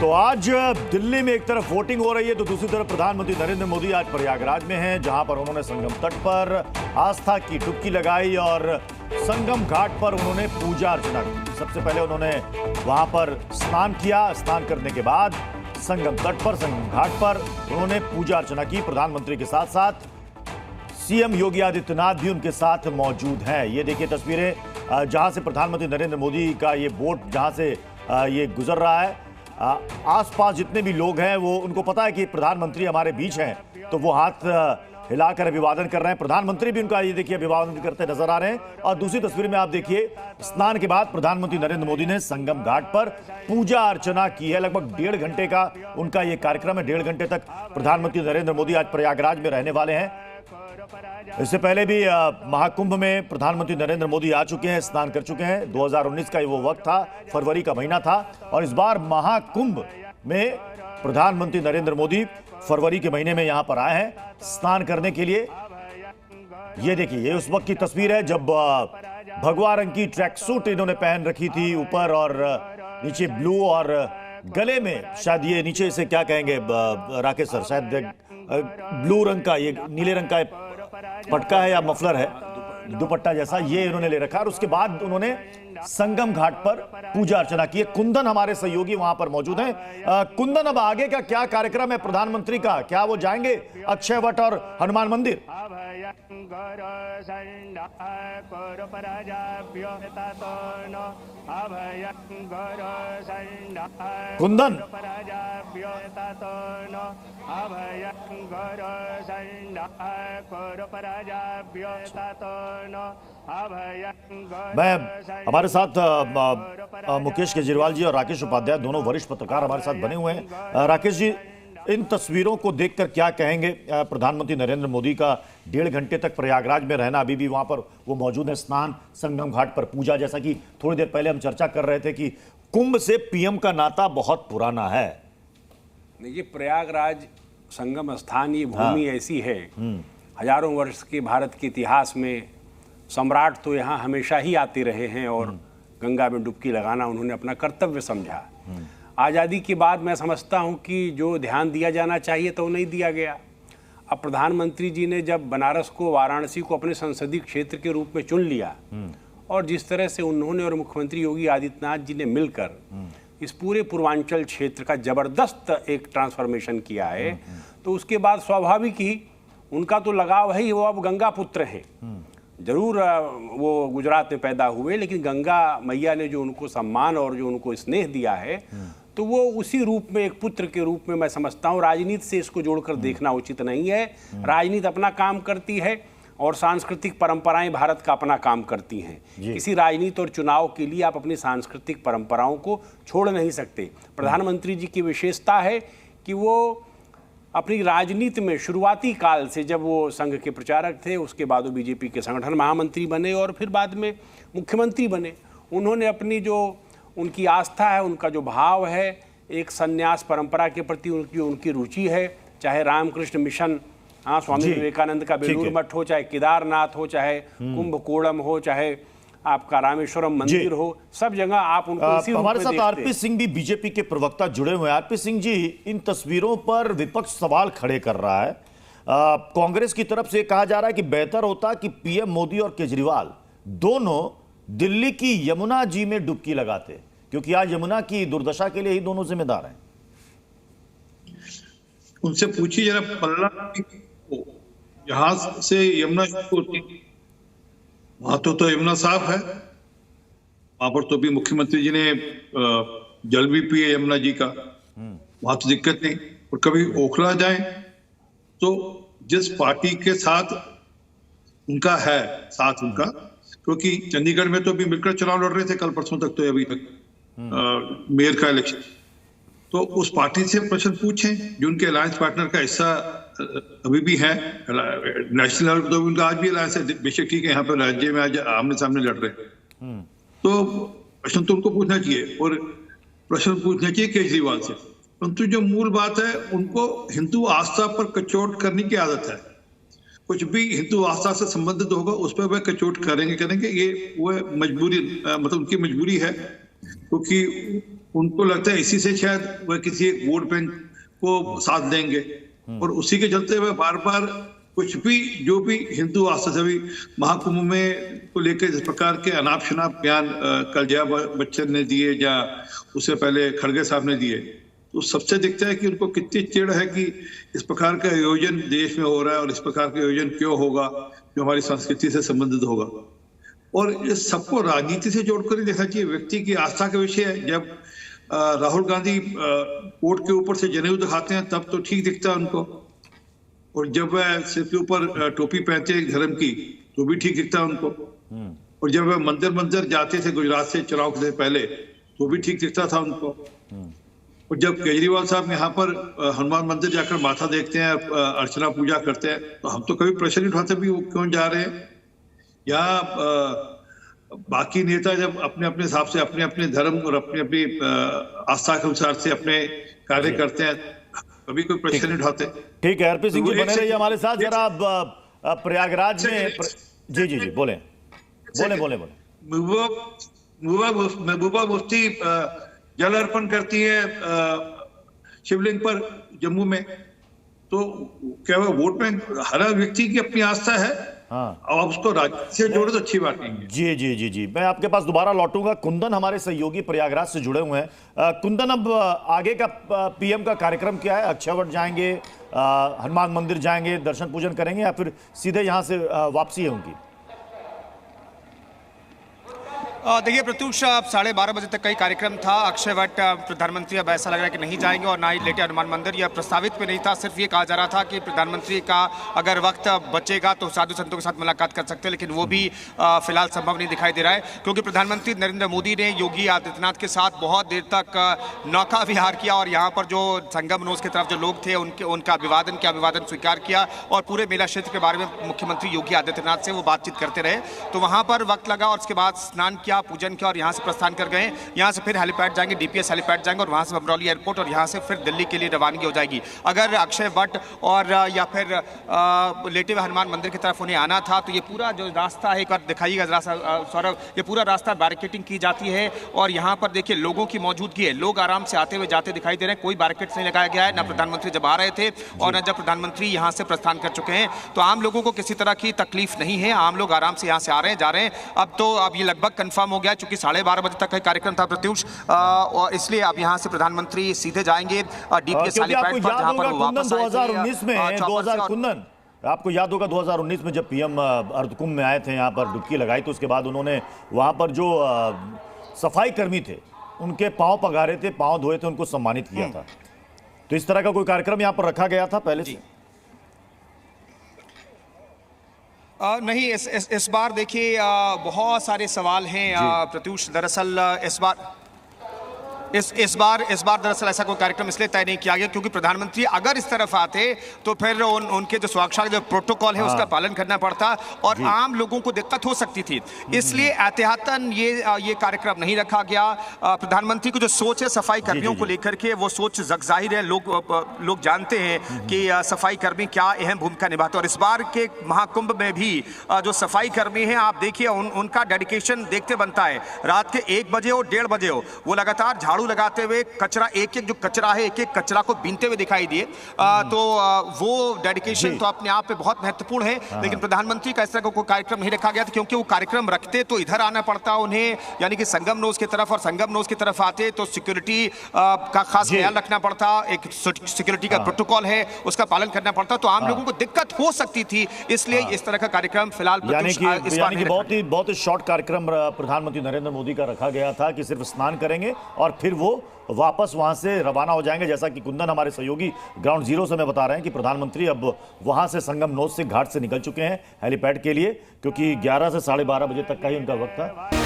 तो आज दिल्ली में एक तरफ वोटिंग हो रही है तो दूसरी तरफ प्रधानमंत्री नरेंद्र मोदी आज प्रयागराज में हैं, जहां पर उन्होंने संगम तट पर आस्था की डुबकी लगाई और संगम घाट पर उन्होंने पूजा अर्चना की। सबसे पहले उन्होंने वहां पर स्नान किया। स्नान करने के बाद संगम तट पर, संगम घाट पर उन्होंने पूजा अर्चना की। प्रधानमंत्री के साथ साथ सीएम योगी आदित्यनाथ भी उनके साथ मौजूद हैं। ये देखिए तस्वीरें, जहां से प्रधानमंत्री नरेंद्र मोदी का ये बोट जहां से ये गुजर रहा है। आसपास जितने भी लोग हैं वो उनको पता है कि प्रधानमंत्री हमारे बीच हैं, तो वो हाथ हिलाकर अभिवादन कर रहे हैं। प्रधानमंत्री भी उनका ये देखिए अभिवादन करते नजर आ रहे हैं। और दूसरी तस्वीर में आप देखिए, स्नान के बाद प्रधानमंत्री नरेंद्र मोदी ने संगम घाट पर पूजा अर्चना की है। लगभग 1.5 घंटे का उनका ये कार्यक्रम है। 1.5 घंटे तक प्रधानमंत्री नरेंद्र मोदी आज प्रयागराज में रहने वाले हैं। इससे पहले भी महाकुंभ में प्रधानमंत्री नरेंद्र मोदी आ चुके हैं, स्नान कर चुके हैं। 2019 का वो वक्त था, फरवरी का महीना था, और इस बार महाकुंभ में प्रधानमंत्री नरेंद्र मोदी फरवरी के महीने में यहां पर आए हैं स्नान करने के लिए। ये देखिए, ये उस वक्त की तस्वीर है जब भगवा रंग की ट्रैक सूट इन्होंने पहन रखी थी ऊपर, और नीचे ब्लू, और गले में शायद ये नीचे इसे क्या कहेंगे राकेश सर, शायद ब्लू रंग का, ये नीले रंग का पटका है या मफलर है, दुपट्टा जैसा, ये इन्होंने ले रखा। और उसके बाद उन्होंने संगम घाट पर पूजा अर्चना की है। कुंदन हमारे सहयोगी वहां पर मौजूद हैं। कुंदन, अब आगे का क्या कार्यक्रम है प्रधानमंत्री का? क्या वो जाएंगे अक्षय वट और हनुमान मंदिर? कुंदन, मैं हमारे साथ मुकेश केजरीवाल जी और राकेश उपाध्याय, दोनों वरिष्ठ पत्रकार हमारे साथ बने हुए हैं। राकेश जी, इन तस्वीरों को देखकर क्या कहेंगे? प्रधानमंत्री नरेंद्र मोदी का 1.5 घंटे तक प्रयागराज में रहना, अभी भी वहां पर वो मौजूद है, स्नान, संगम घाट पर पूजा। जैसा कि थोड़ी देर पहले हम चर्चा कर रहे थे कि कुंभ से पीएम का नाता बहुत पुराना है। देखिए, प्रयागराज संगम स्थान, ये भूमि ऐसी है, हजारों वर्ष के भारत के इतिहास में सम्राट तो यहाँ हमेशा ही आते रहे हैं और गंगा में डुबकी लगाना उन्होंने अपना कर्तव्य समझा। आज़ादी के बाद मैं समझता हूँ कि जो ध्यान दिया जाना चाहिए तो नहीं दिया गया। अब प्रधानमंत्री जी ने जब बनारस को, वाराणसी को अपने संसदीय क्षेत्र के रूप में चुन लिया, और जिस तरह से उन्होंने और मुख्यमंत्री योगी आदित्यनाथ जी ने मिलकर इस पूरे पूर्वांचल क्षेत्र का जबरदस्त एक ट्रांसफॉर्मेशन किया है, तो उसके बाद स्वाभाविक ही उनका तो लगाव है ही, वो अब गंगा पुत्र हैं। जरूर वो गुजरात में पैदा हुए, लेकिन गंगा मैया ने जो उनको सम्मान और जो उनको स्नेह दिया है, तो वो उसी रूप में, एक पुत्र के रूप में मैं समझता हूँ। राजनीति से इसको जोड़कर देखना उचित नहीं है। राजनीति अपना काम करती है और सांस्कृतिक परंपराएं भारत का अपना काम करती हैं। किसी राजनीति और चुनाव के लिए आप अपनी सांस्कृतिक परंपराओं को छोड़ नहीं सकते। प्रधानमंत्री जी की विशेषता है कि वो अपनी राजनीति में शुरुआती काल से, जब वो संघ के प्रचारक थे, उसके बाद वो बीजेपी के संगठन महामंत्री बने और फिर बाद में मुख्यमंत्री बने, उन्होंने अपनी जो उनकी आस्था है, उनका जो भाव है, एक संन्यास परंपरा के प्रति उनकी रुचि है, चाहे रामकृष्ण मिशन, स्वामी विवेकानंद का बेलूर मठ हो, चाहे केदारनाथ हो, चाहे कुंभकोणम हो, चाहे आपका रामेश्वरम मंदिर हो, सब जगह आप उनको इसी रूप में हमारे साथ देखते हैं। आरपी सिंह भी, बीजेपी के प्रवक्ता, जुड़े हुए हैं। आरपी सिंह जी, इन तस्वीरों पर विपक्ष सवाल खड़े कर रहा है। कांग्रेस की तरफ से कहा जा रहा है कि बेहतर होता कि पीएम मोदी और केजरीवाल दोनों दिल्ली की यमुना जी में डुबकी लगाते, क्योंकि आज यमुना की दुर्दशा के लिए ही दोनों जिम्मेदार हैं। उनसे पूछिए जरा, पल्ला जहाज से यमुना वहां तो यमुना साफ है, वहां पर तो भी मुख्यमंत्री जी ने जल भी पिए यमुना जी का, वहां तो दिक्कत नहीं। और कभी ओखला जाए तो जिस पार्टी के साथ उनका है, साथ उनका, क्योंकि चंडीगढ़ में तो अभी मिलकर चुनाव लड़ रहे थे कल परसों तक, तो अभी तक मेयर का इलेक्शन, तो उस पार्टी से प्रश्न पूछें जो उनके अलायंस पार्टनर का हिस्सा अभी भी है। नेशनल लेवल तो उनका आज भी अलायंस है, बेशक ठीक है, यहाँ पे राज्य में आज आमने सामने लड़ रहे हैं, तो प्रश्न तो उनको पूछना चाहिए, और प्रश्न पूछना चाहिए केजरीवाल से। परंतु जो मूल बात है, उनको हिंदू आस्था पर कचोट करने की आदत है। कुछ भी हिंदू आस्था से संबंधित होगा उस पर वह कचोट करेंगे, ये वो मजबूरी, मतलब उनकी मजबूरी है, क्योंकि उनको लगता है इसी से शायद वह किसी एक वोट बैंक को साथ देंगे, और उसी के चलते वह बार बार कुछ भी जो भी हिंदू आस्था से भी महाकुंभ में को लेकर जिस प्रकार के अनाप शनाप बयान कल जया बच्चन ने दिए या उससे पहले खड़गे साहब ने दिए, तो सबसे दिखता है कि उनको कितनी चिढ़ है कि इस प्रकार का आयोजन देश में हो रहा है और इस प्रकार का आयोजन क्यों होगा जो हमारी संस्कृति से संबंधित होगा। और इस सबको राजनीति से जोड़कर ही देखना चाहिए। व्यक्ति की आस्था का विषय है। जब राहुल गांधी कोट के ऊपर से जनेऊ दिखाते हैं तब तो ठीक दिखता है उनको, और जब वह सिर के ऊपर टोपी पहनते हैं धर्म की तो भी ठीक दिखता है उनको, और जब वह मंदिर जाते थे गुजरात से चुनाव से पहले तो भी ठीक दिखता था उनको। और जब केजरीवाल साहब यहाँ पर हनुमान मंदिर जाकर माथा देखते हैं, अर्चना पूजा करते हैं, तो हम तो कभी प्रश्न नहीं उठाते भी वो क्यों जा रहे हैं। या बाकी नेता जब अपने अपने हिसाब से अपने अपने धर्म और अपनी अपनी आस्था के अनुसार से अपने कार्य करते हैं, कभी कोई प्रश्न नहीं उठाते। ठीक है, आरपी सिंह जी बने रहिए हमारे साथ। जरा प्रयागराज में जी बोले। महबूबा मुफ्ती जल अर्पण करती है शिवलिंग पर जम्मू में, तो क्या वह वोट बैंक हर व्यक्ति की अपनी आस्था है। हाँ, अब उसको राज्य से जोड़े तो अच्छी बात नहीं है। जी मैं आपके पास दोबारा लौटूंगा। कुंदन हमारे सहयोगी प्रयागराज से जुड़े हुए हैं। कुंदन, अब आगे का पीएम का कार्यक्रम क्या है? अक्षयवट जाएंगे, हनुमान मंदिर जाएंगे, दर्शन पूजन करेंगे, या फिर सीधे यहाँ से वापसी है उनकी? देखिए प्रत्युष, अब 12:30 बजे तक का ही कार्यक्रम था। अक्षयवट प्रधानमंत्री अब ऐसा लग रहा है कि नहीं जाएंगे, और ना ही लेटे हनुमान मंदिर। यह प्रस्तावित में नहीं था, सिर्फ ये कहा जा रहा था कि प्रधानमंत्री का अगर वक्त बचेगा तो साधु संतों के साथ मुलाकात कर सकते हैं, लेकिन वो भी फिलहाल संभव नहीं दिखाई दे रहा है, क्योंकि प्रधानमंत्री नरेंद्र मोदी ने योगी आदित्यनाथ के साथ बहुत देर तक नौका विहार किया, और यहाँ पर जो संगम नोज की तरफ जो लोग थे उनका अभिवादन स्वीकार किया, और पूरे मेला क्षेत्र के बारे में मुख्यमंत्री योगी आदित्यनाथ से वो बातचीत करते रहे। तो वहाँ पर वक्त लगा, और उसके बाद स्नान किया, पूजन किया, और यहाँ से प्रस्थान कर गए। यहाँ से फिर हेलीपैड जाएंगे, डीपीएस हेलीपैड जाएंगे, और वहाँ से बमरौली एयरपोर्ट, और यहाँ से फिर दिल्ली के लिए रवानगी हो जाएगी। अगर अक्षय वट और या फिर लेटे हुए हनुमान मंदिर की तरफ उन्हें आना था, तो ये पूरा जो रास्ता है, एक बार दिखाइएगा जरा सा सौरभ, ये पूरा रास्ता बैरिकेटिंग की जाती है, और यहाँ पर देखिए लोगों की मौजूदगी है। लोग आराम से आते हुए जाते दिखाई दे रहे हैं, कोई बैरिकेड्स नहीं लगाया गया है, न प्रधानमंत्री जब आ रहे थे और न जब प्रधानमंत्री यहाँ से प्रस्थान कर चुके हैं। तो आम लोगों को किसी तरह की तकलीफ नहीं है, आम लोग आराम से यहाँ से आ रहे हैं, जा रहे हैं। अब ये लगभग कंफर्म हो गया, चूंकि 12:30 बजे तक का कार्यक्रम था प्रत्युष, और इसलिए अब यहाँ से प्रधानमंत्री सीधे जाएंगे डीपीएस हेलीपैड पर, जहाँ पर वो वापस 2019 में कुंदन, आपको याद होगा 2019 में जब पीएम अर्धकुंभ में आए थे, यहाँ पर डुबकी लगाई, तो उसके बाद उन्होंने वहाँ पर जो सफाई कर्मी थे उनके पांव पगारे थे, पांव धोए थे, उनको सम्मानित किया था। तो इस तरह का कोई कार्यक्रम यहाँ पर रखा गया था पहले से? नहीं, इस बार देखिए बहुत सारे सवाल हैं प्रत्युष। दरअसल इस बार दरअसल ऐसा कोई कार्यक्रम इसलिए तय नहीं किया गया क्योंकि प्रधानमंत्री अगर इस तरफ आते तो फिर उनके जो सुरक्षा जो प्रोटोकॉल है उसका पालन करना पड़ता और आम लोगों को दिक्कत हो सकती थी। इसलिए एहतियातन ये कार्यक्रम नहीं रखा गया। प्रधानमंत्री की जो सोच है सफाई कर्मियों को लेकर के, वो सोच जाहिर है लोग जानते हैं कि सफाई कर्मी क्या अहम भूमिका निभाते हैं। और इस बार के महाकुंभ में भी जो सफाई कर्मी हैं, आप देखिए उनका डेडिकेशन देखते बनता है। रात के 1 बजे हो 1:30 बजे हो, वो लगातार झाड़ू लगाते हुए कचरा एक जो कचरा है, एक कचरा को बीनते हुए दिखाई दिए। तो वो डेडिकेशन तो अपने आप में बहुत महत्वपूर्ण है। लेकिन प्रधानमंत्री का इस तरह का कोई कार्यक्रम नहीं रखा गया था क्योंकि वो कार्यक्रम रखते तो इधर आना पड़ता उन्हें, यानी कि संगम नोज की तरफ, और संगम नोज की तरफ आते तो सिक्योरिटी का खास ख्याल रखना पड़ता। एक सिक्योरिटी का प्रोटोकॉल है, उसका पालन करना पड़ता, तो आम लोगों को दिक्कत हो सकती थी। इसलिए इस तरह का कार्यक्रम फिलहाल बहुत ही शॉर्ट कार्यक्रम प्रधानमंत्री नरेंद्र मोदी का रखा गया था कि सिर्फ स्नान करेंगे और फिर वो वापस वहां से रवाना हो जाएंगे। जैसा कि कुंदन हमारे सहयोगी ग्राउंड जीरो से हमें बता रहे हैं कि प्रधानमंत्री अब वहां से संगम नोज से घाट से निकल चुके हैं हेलीपैड के लिए, क्योंकि 11 से 12:30 बजे तक का ही उनका वक्त था।